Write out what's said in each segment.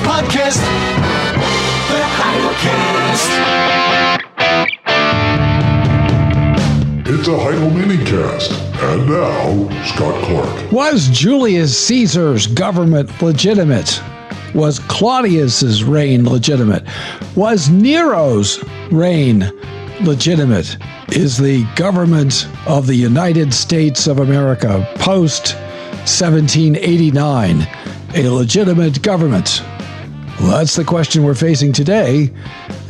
podcast, the Heidelcast. It's a Heidel minicast. And now, Scott Clark. Was Julius Caesar's government legitimate? Was Claudius's reign legitimate? Was Nero's reign legitimate? Is the government of the United States of America post-1789 a legitimate government? Well, that's the question we're facing today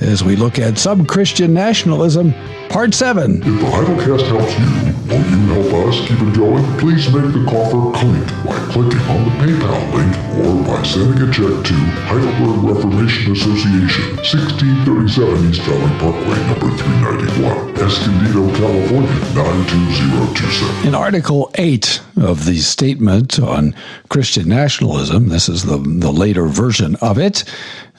as we look at Sub-Christian Nationalism, Part 7. If the Heidelcast helps you, will you help us keep it going? Please make the coffer clink by clicking on the PayPal link or by sending a check to Heidelberg Reformation Association, 1637 East Valley Parkway, number 391, Escondido, California, 92027. In Article 8 of the statement on Christian nationalism, this is the later version of it,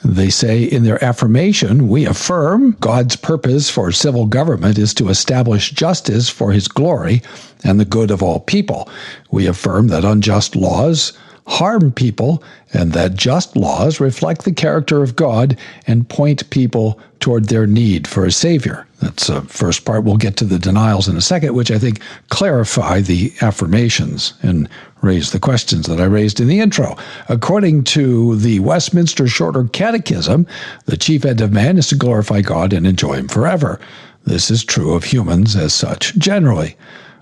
they say in their affirmation, we affirm God's purpose for civil government is to establish justice for his glory and the good of all people. We affirm that unjust laws harm people and that just laws reflect the character of God and point people toward their need for a Savior. That's the first part. We'll get to the denials in a second, which I think clarify the affirmations and raise the questions that I raised in the intro. According to the Westminster Shorter Catechism, the chief end of man is to glorify God and enjoy him forever. This is true of humans as such, generally.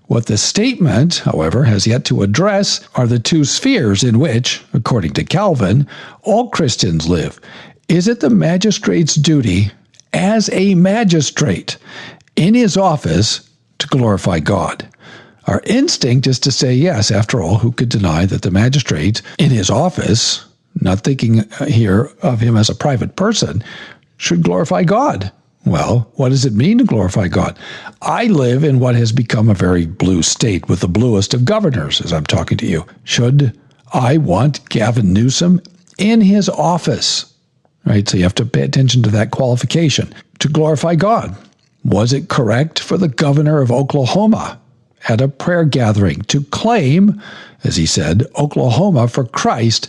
What the statement, however, has yet to address are the two spheres in which, according to Calvin, all Christians live. Is it the magistrate's duty as a magistrate in his office to glorify God? Our instinct is to say yes. After all, who could deny that the magistrate in his office, not thinking here of him as a private person, should glorify God? Well, what does it mean to glorify God? I live in what has become a very blue state with the bluest of governors as I'm talking to you. Should I want Gavin Newsom in his office? Right, so you have to pay attention to that qualification. To glorify God. Was it correct for the governor of Oklahoma at a prayer gathering to claim, as he said, Oklahoma for Christ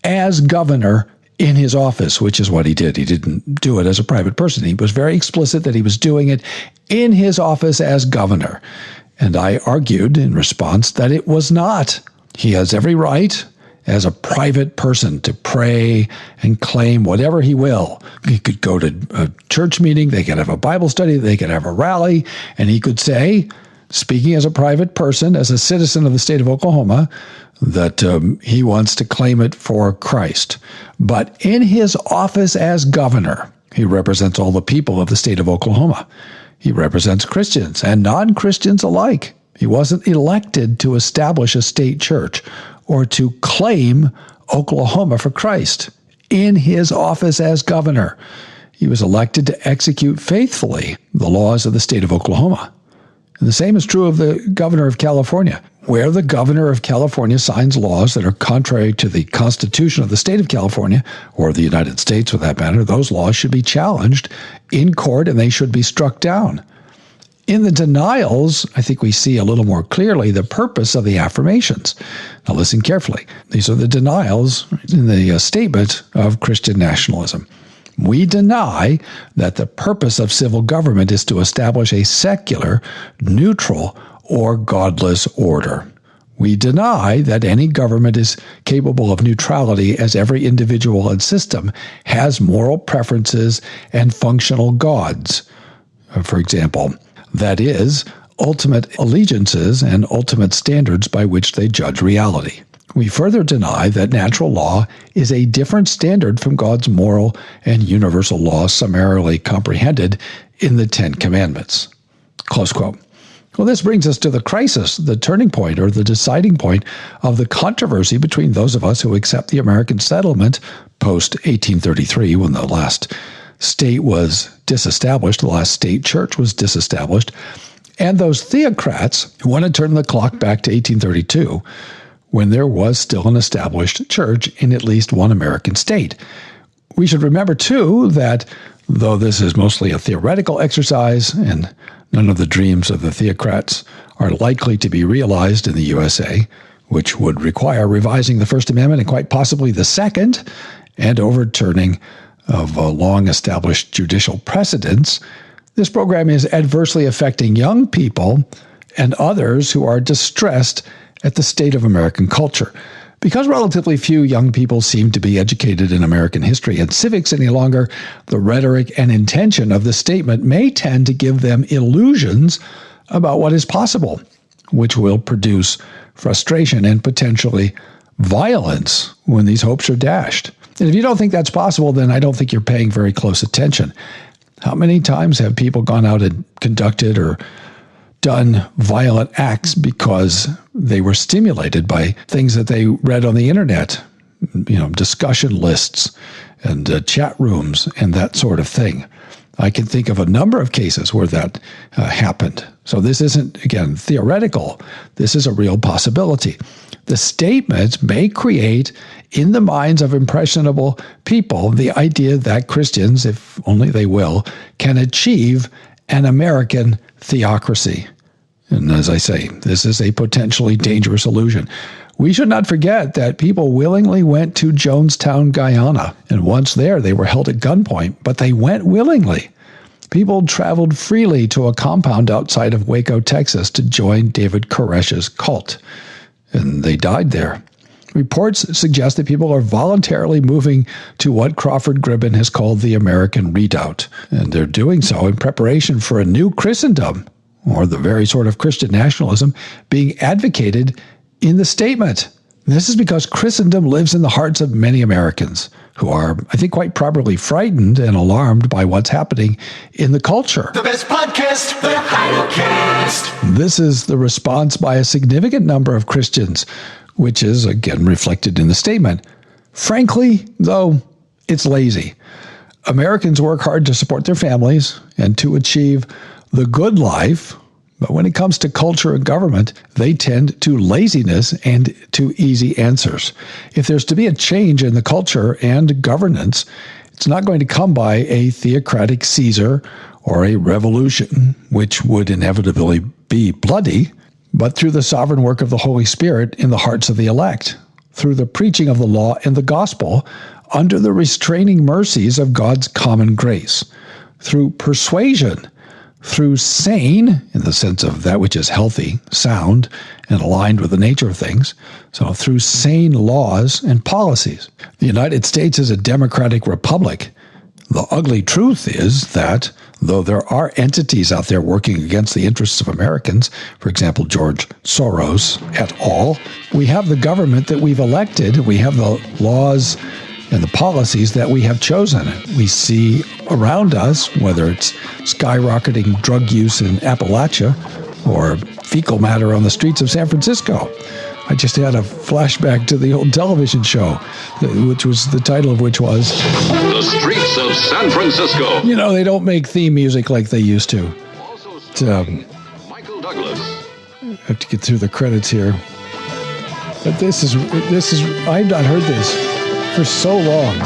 as governor in his office, which is what he did. He didn't do it as a private person. He was very explicit that he was doing it in his office as governor. And I argued in response that it was not. He has every right as a private person to pray and claim whatever he will. He could go to a church meeting, they could have a Bible study, they could have a rally, and he could say, speaking as a private person, as a citizen of the state of Oklahoma, that he wants to claim it for Christ. But in his office as governor, he represents all the people of the state of Oklahoma. He represents Christians and non-Christians alike. He wasn't elected to establish a state church or to claim Oklahoma for Christ. In his office as governor, he was elected to execute faithfully the laws of the state of Oklahoma. And the same is true of the governor of California. Where the governor of California signs laws that are contrary to the Constitution of the state of California, or the United States for that matter, those laws should be challenged in court and they should be struck down. In the denials, I think we see a little more clearly the purpose of the affirmations. Now listen carefully. These are the denials in the statement of Christian nationalism. We deny that the purpose of civil government is to establish a secular, neutral, or godless order. We deny that any government is capable of neutrality, as every individual and system has moral preferences and functional gods. For example, that is, ultimate allegiances and ultimate standards by which they judge reality. We further deny that natural law is a different standard from God's moral and universal law summarily comprehended in the Ten Commandments. Close quote. Well, this brings us to the crisis, the turning point, or the deciding point of the controversy between those of us who accept the American settlement post-1833, when the last state was disestablished, the last state church was disestablished, and those theocrats who want to turn the clock back to 1832, when there was still an established church in at least one American state. We should remember, too, that though this is mostly a theoretical exercise and none of the dreams of the theocrats are likely to be realized in the USA, which would require revising the First Amendment and quite possibly the Second, and overturning of long-established judicial precedents, this program is adversely affecting young people and others who are distressed at the state of American culture. Because relatively few young people seem to be educated in American history and civics any longer, the rhetoric and intention of the statement may tend to give them illusions about what is possible, which will produce frustration and potentially violence when these hopes are dashed. And if you don't think that's possible, then I don't think you're paying very close attention. How many times have people gone out and conducted or done violent acts because they were stimulated by things that they read on the internet, discussion lists and chat rooms and that sort of thing? I can think of a number of cases where that happened. So this isn't, again, theoretical. This is a real possibility. The statement may create in the minds of impressionable people the idea that Christians, if only they will, can achieve an American theocracy. And as I say, this is a potentially dangerous illusion. We should not forget that people willingly went to Jonestown, Guyana, and once there they were held at gunpoint, but they went willingly. People traveled freely to a compound outside of Waco, Texas to join David Koresh's cult, and they died there. Reports suggest that people are voluntarily moving to what Crawford Gribben has called the American Redoubt, and they're doing so in preparation for a new Christendom, or the very sort of Christian nationalism being advocated in the statement. This is because Christendom lives in the hearts of many Americans who are, I think, quite properly frightened and alarmed by what's happening in the culture. The best podcast, the Heidelcast. This is the response by a significant number of Christians, which is, again, reflected in the statement. Frankly, though, it's lazy. Americans work hard to support their families and to achieve the good life, but when it comes to culture and government, they tend to laziness and to easy answers. If there's to be a change in the culture and governance, it's not going to come by a theocratic Caesar or a revolution, which would inevitably be bloody, but through the sovereign work of the Holy Spirit in the hearts of the elect, through the preaching of the law and the gospel, under the restraining mercies of God's common grace, through persuasion, through sane, in the sense of that which is healthy, sound, and aligned with the nature of things, so through sane laws and policies. The United States is a democratic republic. The ugly truth is that, though there are entities out there working against the interests of Americans, for example, George Soros et al., we have the government that we've elected, we have the laws and the policies that we have chosen. We see around us, whether it's skyrocketing drug use in Appalachia or fecal matter on the streets of San Francisco. I just had a flashback to the old television show, which was the title of which was The Streets of San Francisco. They don't make theme music like they used to. Michael Douglas. I have to get through the credits here. But this is I've not heard this for so long.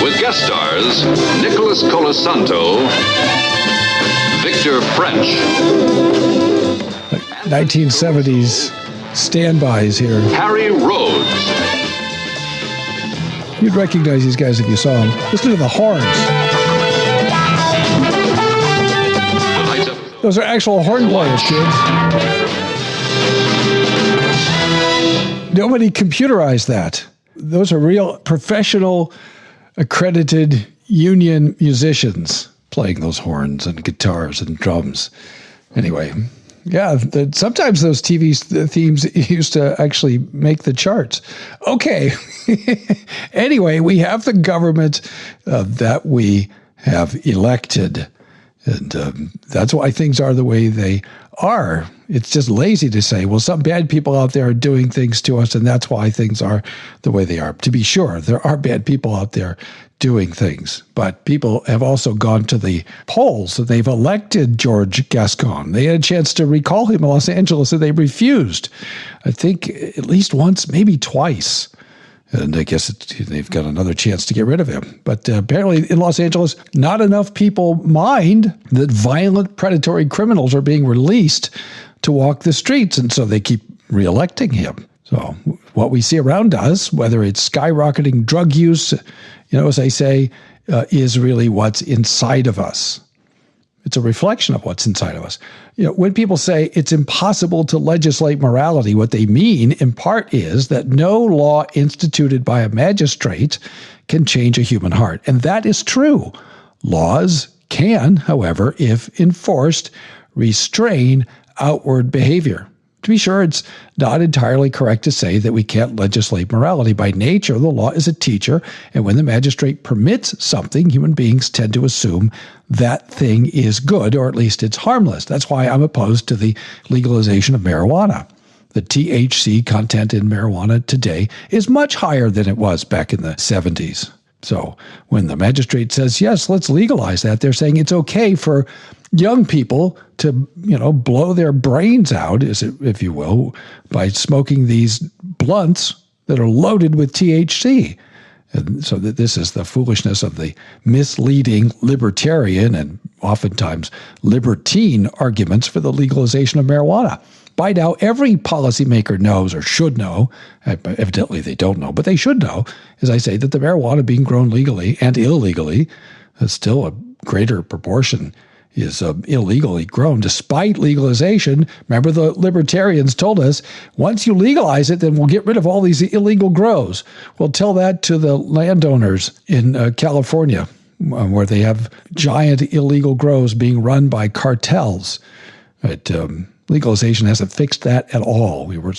With guest stars Nicholas Colasanto, Victor French. 1970s standbys here. Harry Rhodes. You'd recognize these guys if you saw them. Listen to the horns. Those are actual horn players, kids. Nobody computerized that. Those are real professional, accredited union musicians playing those horns and guitars and drums. Anyway, yeah, sometimes those TV themes used to actually make the charts. Okay. Anyway, we have the government that we have elected. And that's why things are the way they are. It's just lazy to say, well, some bad people out there are doing things to us, and that's why things are the way they are. To be sure, there are bad people out there doing things, but people have also gone to the polls. So they've elected George Gascon. They had a chance to recall him in Los Angeles, and they refused. I think at least once, maybe twice. And I guess they've got another chance to get rid of him. But apparently in Los Angeles, not enough people mind that violent, predatory criminals are being released to walk the streets. And so they keep reelecting him. So what we see around us, whether it's skyrocketing drug use, as I say, is really what's inside of us. It's a reflection of what's inside of us. When people say it's impossible to legislate morality, what they mean in part is that no law instituted by a magistrate can change a human heart. And that is true. Laws can, however, if enforced, restrain outward behavior. To be sure, it's not entirely correct to say that we can't legislate morality. By nature, the law is a teacher, and when the magistrate permits something, human beings tend to assume that thing is good, or at least it's harmless. That's why I'm opposed to the legalization of marijuana. The THC content in marijuana today is much higher than it was back in the 70s. So when the magistrate says, yes, let's legalize that, they're saying it's okay for young people to, blow their brains out, if you will, by smoking these blunts that are loaded with THC. And so that this is the foolishness of the misleading libertarian and oftentimes libertine arguments for the legalization of marijuana. By now, every policymaker knows or should know, evidently they don't know, but they should know, as I say, that the marijuana being grown legally and illegally, still a greater proportion is illegally grown despite legalization. Remember, the libertarians told us, once you legalize it, then we'll get rid of all these illegal grows. Well, tell that to the landowners in California, where they have giant illegal grows being run by cartels. But legalization hasn't fixed that at all. We were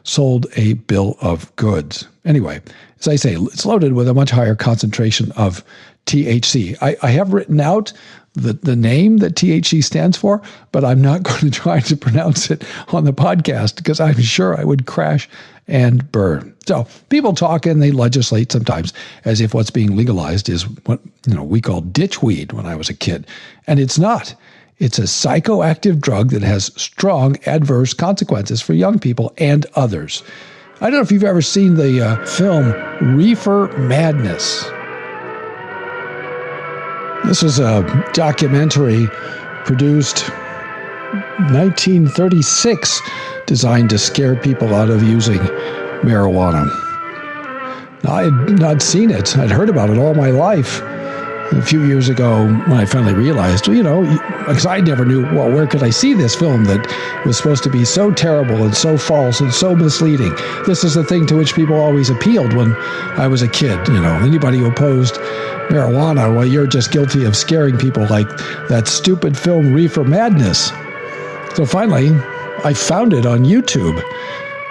sold a bill of goods. Anyway, as I say, it's loaded with a much higher concentration of THC. I have written out the name that THC stands for, but I'm not going to try to pronounce it on the podcast because I'm sure I would crash and burn. So people talk and they legislate sometimes as if what's being legalized is what we called ditchweed when I was a kid. And it's not. It's a psychoactive drug that has strong adverse consequences for young people and others. I don't know if you've ever seen the film Reefer Madness. This was a documentary produced 1936 designed to scare people out of using marijuana. Now, I had not seen it. I'd heard about it all my life. A few years ago, when I finally realized, because I never knew, where could I see this film that was supposed to be so terrible and so false and so misleading? This is the thing to which people always appealed when I was a kid. Anybody who opposed marijuana, well, you're just guilty of scaring people like that stupid film Reefer Madness. So finally, I found it on YouTube,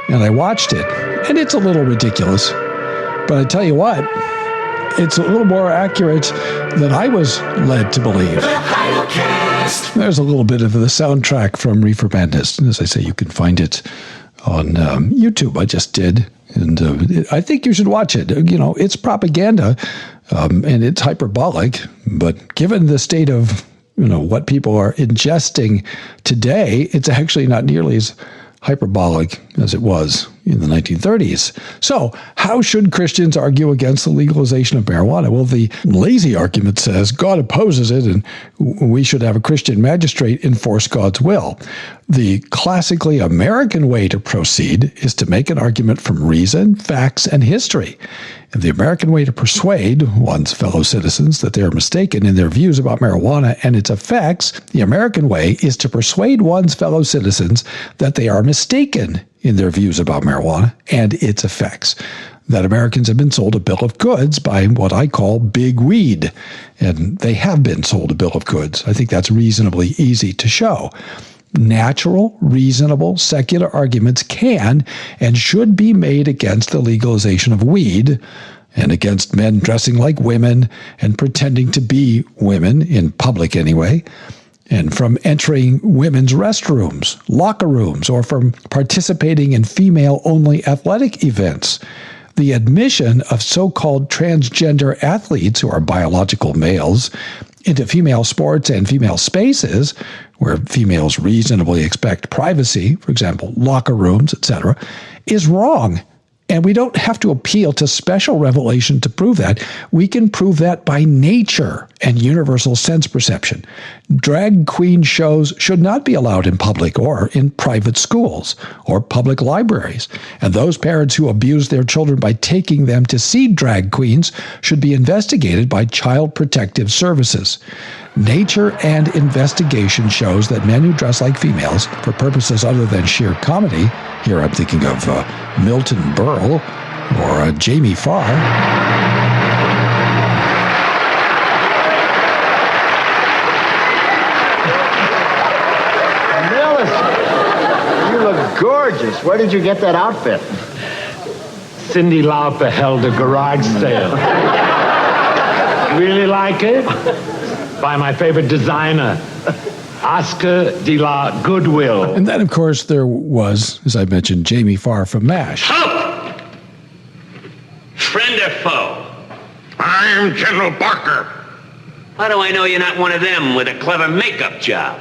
and I watched it, and it's a little ridiculous. But I tell you what, it's a little more accurate than I was led to believe. There's a little bit of the soundtrack from Reefer Madness. And as I say, you can find it on YouTube. I just did. And I think you should watch it. It's propaganda and it's hyperbolic. But given the state of, what people are ingesting today, it's actually not nearly as hyperbolic as it was in the 1930s. So how should Christians argue against the legalization of marijuana? Well, the lazy argument says God opposes it and we should have a Christian magistrate enforce God's will. The classically American way to proceed is to make an argument from reason, facts, and history. And the American way to persuade one's fellow citizens that they are mistaken in their views about marijuana and its effects, the American way is to persuade one's fellow citizens that they are mistaken in their views about marijuana and its effects. That Americans have been sold a bill of goods by what I call big weed. And they have been sold a bill of goods. I think that's reasonably easy to show. Natural, reasonable, secular arguments can and should be made against the legalization of weed and against men dressing like women and pretending to be women, in public anyway, and from entering women's restrooms, locker rooms, or from participating in female-only athletic events. The admission of so-called transgender athletes who are biological males into female sports and female spaces, where females reasonably expect privacy, for example, locker rooms, etc., is wrong. And we don't have to appeal to special revelation to prove that. We can prove that by nature and universal sense perception. Drag queen shows should not be allowed in public or in private schools or public libraries. And those parents who abuse their children by taking them to see drag queens should be investigated by Child Protective Services. Nature and investigation shows that men who dress like females for purposes other than sheer comedy, here I'm thinking of Milton Berle or Jamie Farr. Millicent, you look gorgeous. Where did you get that outfit? Cyndi Lauper held a garage sale. Really like it? By my favorite designer, Oscar de la Goodwill. And then, of course, there was, as I mentioned, Jamie Farr from MASH. Halt! Friend or foe? I am General Barker. How do I know you're not one of them with a clever makeup job?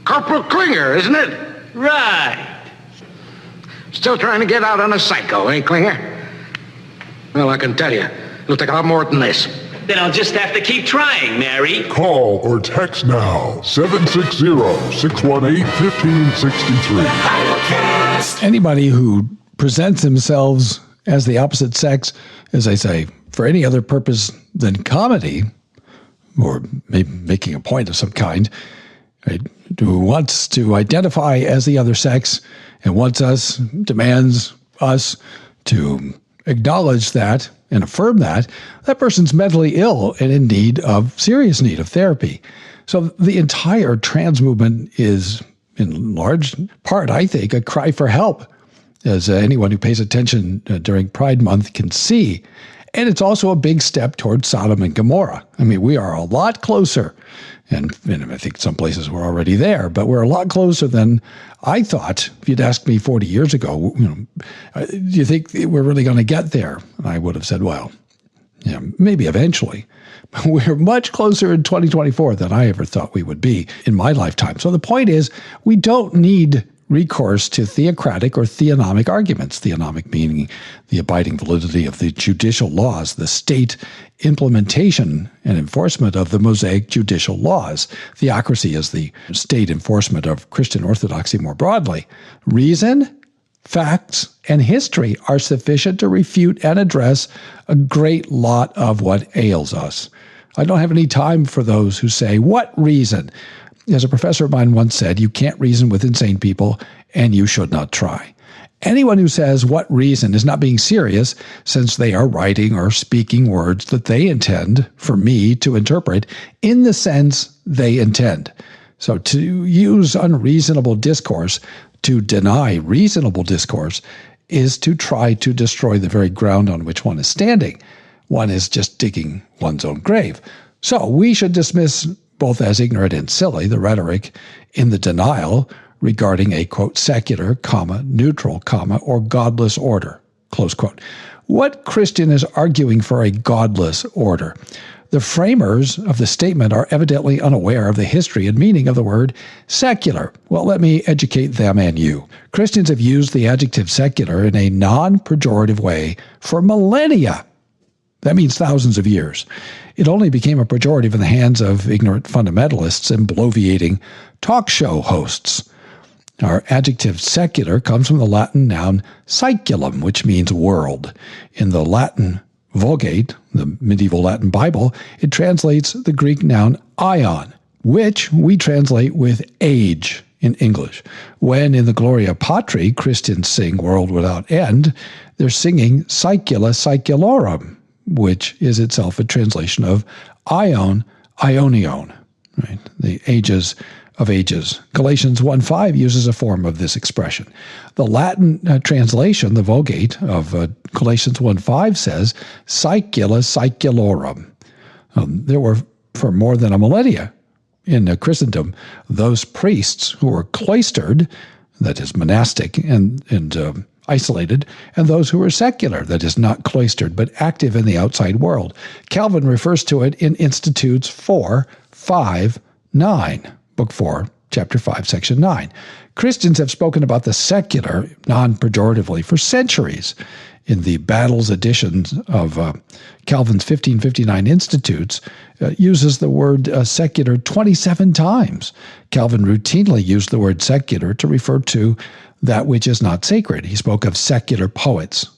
Corporal Klinger, isn't it? Right. Still trying to get out on a psycho, eh, Klinger? Well, I can tell you, it'll take a lot more than this. Then I'll just have to keep trying, Mary. Call or text now, 760-618-1563. Anybody who presents themselves as the opposite sex, as I say, for any other purpose than comedy, or maybe making a point of some kind, right, who wants to identify as the other sex and demands us to acknowledge that and affirm that person's mentally ill and in need of serious need of therapy. So the entire trans movement is, in large part, I think, a cry for help, as anyone who pays attention during Pride Month can see. And it's also a big step towards Sodom and Gomorrah. I mean, we are a lot closer, and I think some places we're already there, but we're a lot closer than I thought. If you'd asked me 40 years ago, do you think we're really going to get there? I would have said, well, yeah, maybe eventually. But we're much closer in 2024 than I ever thought we would be in my lifetime. So the point is, we don't need recourse to theocratic or theonomic arguments. Theonomic meaning the abiding validity of the judicial laws, the state implementation and enforcement of the Mosaic judicial laws. Theocracy is the state enforcement of Christian orthodoxy more broadly. Reason, facts, and history are sufficient to refute and address a great lot of what ails us. I don't have any time for those who say, what reason? As a professor of mine once said, you can't reason with insane people, and you should not try. Anyone who says what reason is not being serious, since they are writing or speaking words that they intend for me to interpret in the sense they intend. So to use unreasonable discourse, to deny reasonable discourse, is to try to destroy the very ground on which one is standing. One is just digging one's own grave. So we should dismiss both as ignorant and silly the rhetoric in the denial regarding a, quote, secular, comma, neutral, comma, or godless order, close quote. What Christian is arguing for a godless order? The framers of the statement are evidently unaware of the history and meaning of the word secular. Well, let me educate them and you. Christians have used the adjective secular in a non-pejorative way for millennia. That means thousands of years. It only became a pejorative in the hands of ignorant fundamentalists and bloviating talk show hosts. Our adjective secular comes from the Latin noun saeculum, which means world. In the Latin Vulgate, the medieval Latin Bible, it translates the Greek noun aion, which we translate with age in English. When in the Gloria Patri Christians sing world without end, they're singing saecula saeculorum, which is itself a translation of aion, aionion, right? The ages of ages. Galatians 1:5 uses a form of this expression. The Latin translation, the Vulgate of Galatians 1:5 says, saecula saeculorum. There were, for more than a millennia in Christendom, those priests who were cloistered, that is monastic and isolated, and those who were secular, that is not cloistered, but active in the outside world. Calvin refers to it in Institutes 4, 5, 9, Book 4, chapter 5, section 9. Christians have spoken about the secular non-pejoratively for centuries. In the Battles editions of Calvin's 1559 Institutes, uses the word secular 27 times. Calvin routinely used the word secular to refer to that which is not sacred. He spoke of secular poets,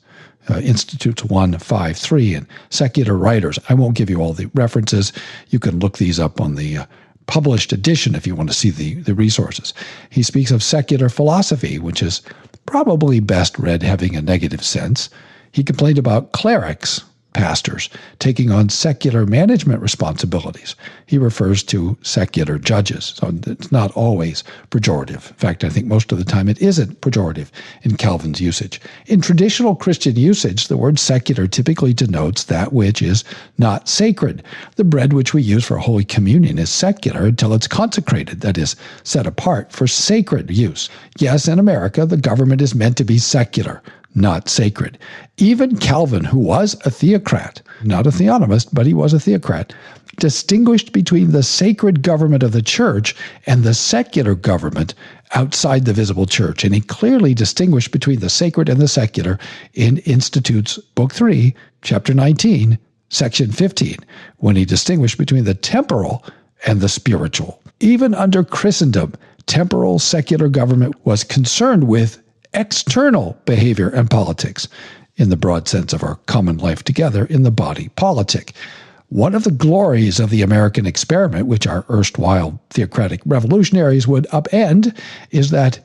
Institutes 1, 5, 3, and secular writers. I won't give you all the references. You can look these up on the published edition if you want to see the resources. He speaks of secular philosophy, which is probably best read having a negative sense. He complained about clerics, pastors, taking on secular management responsibilities. He refers to secular judges, so it's not always pejorative. In fact, I think most of the time it isn't pejorative in Calvin's usage. In traditional Christian usage, the word secular typically denotes that which is not sacred. The bread which we use for Holy Communion is secular until it's consecrated, that is, set apart for sacred use. Yes, in America, the government is meant to be secular, not sacred. Even Calvin, who was a theocrat, not a theonomist, but he was a theocrat, distinguished between the sacred government of the church and the secular government outside the visible church. And he clearly distinguished between the sacred and the secular in Institutes, Book 3, Chapter 19, Section 15, when he distinguished between the temporal and the spiritual. Even under Christendom, temporal secular government was concerned with external behavior and politics, in the broad sense of our common life together in the body politic. One of the glories of the American experiment, which our erstwhile theocratic revolutionaries would upend, is that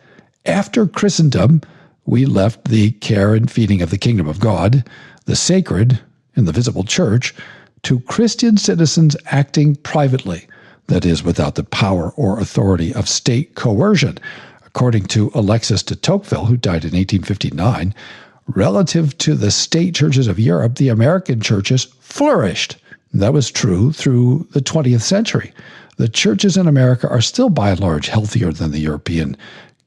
after Christendom, we left the care and feeding of the kingdom of God, the sacred in the visible church, to Christian citizens acting privately, that is, without the power or authority of state coercion. According to Alexis de Tocqueville, who died in 1859, relative to the state churches of Europe, the American churches flourished. That was true through the 20th century. The churches in America are still by and large healthier than the European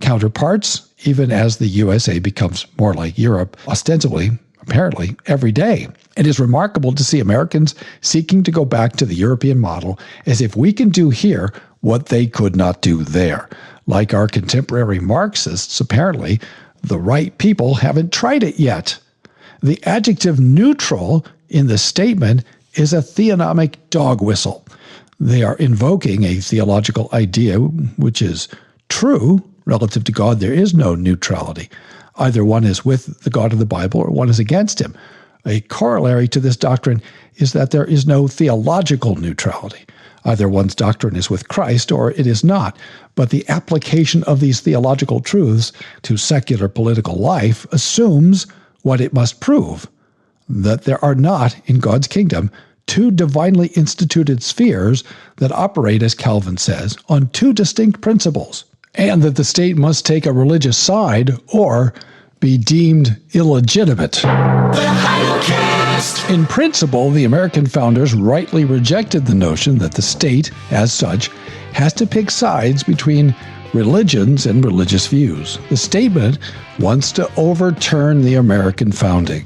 counterparts, even as the USA becomes more like Europe, ostensibly, apparently, every day. It is remarkable to see Americans seeking to go back to the European model as if we can do here what they could not do there. Like our contemporary Marxists, apparently, the right people haven't tried it yet. The adjective neutral in the statement is a theonomic dog whistle. They are invoking a theological idea which is true relative to God. There is no neutrality. Either one is with the God of the Bible or one is against him. A corollary to this doctrine is that there is no theological neutrality. Either one's doctrine is with Christ or it is not. But the application of these theological truths to secular political life assumes what it must prove, that there are not, in God's kingdom, two divinely instituted spheres that operate, as Calvin says, on two distinct principles, and that the state must take a religious side or be deemed illegitimate. In principle, the American founders rightly rejected the notion that the state, as such, has to pick sides between religions and religious views. The statement wants to overturn the American founding.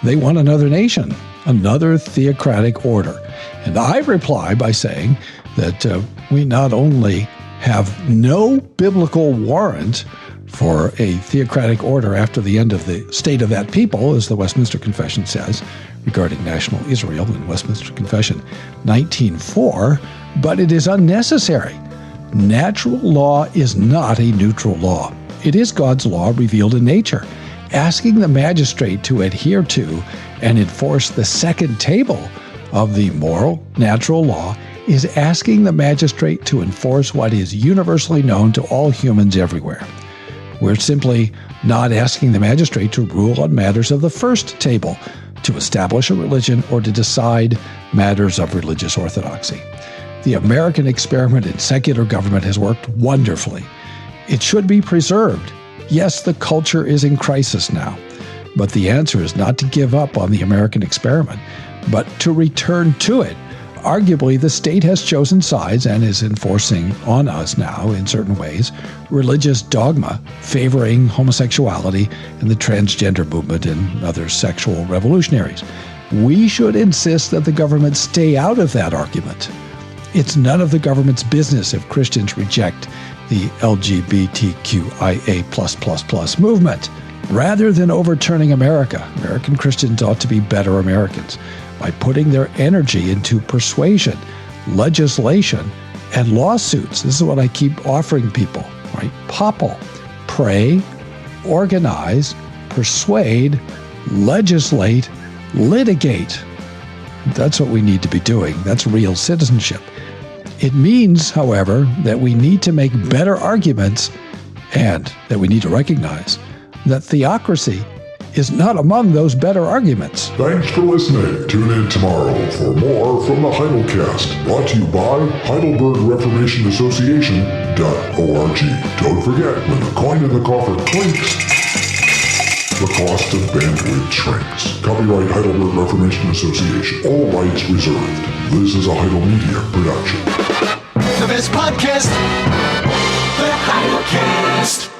They want another nation, another theocratic order. And I reply by saying that we not only have no biblical warrant for a theocratic order after the end of the state of that people, as the Westminster Confession says, regarding national Israel in Westminster Confession 19:4, but it is unnecessary. Natural law is not a neutral law. It is God's law revealed in nature. Asking the magistrate to adhere to and enforce the second table of the moral, natural law is asking the magistrate to enforce what is universally known to all humans everywhere. We're simply not asking the magistrate to rule on matters of the first table, to establish a religion or to decide matters of religious orthodoxy. The American experiment in secular government has worked wonderfully. It should be preserved. Yes, the culture is in crisis now, but the answer is not to give up on the American experiment, but to return to it. Arguably, the state has chosen sides and is enforcing on us now, in certain ways, religious dogma favoring homosexuality and the transgender movement and other sexual revolutionaries. We should insist that the government stay out of that argument. It's none of the government's business if Christians reject the LGBTQIA+++ movement. Rather than overturning America, American Christians ought to be better Americans by putting their energy into persuasion, legislation, and lawsuits. This is what I keep offering people, right? POPL. Pray, organize, persuade, legislate, litigate. That's what we need to be doing. That's real citizenship. It means, however, that we need to make better arguments and that we need to recognize that theocracy is not among those better arguments. Thanks for listening. Tune in tomorrow for more from the Heidelcast, brought to you by HeidelbergReformationAssociation.org. Don't forget, when the coin in the coffer clinks, the cost of bandwidth shrinks. Copyright Heidelberg Reformation Association. All rights reserved. This is a Heidel Media production. The best podcast, the Heidelcast.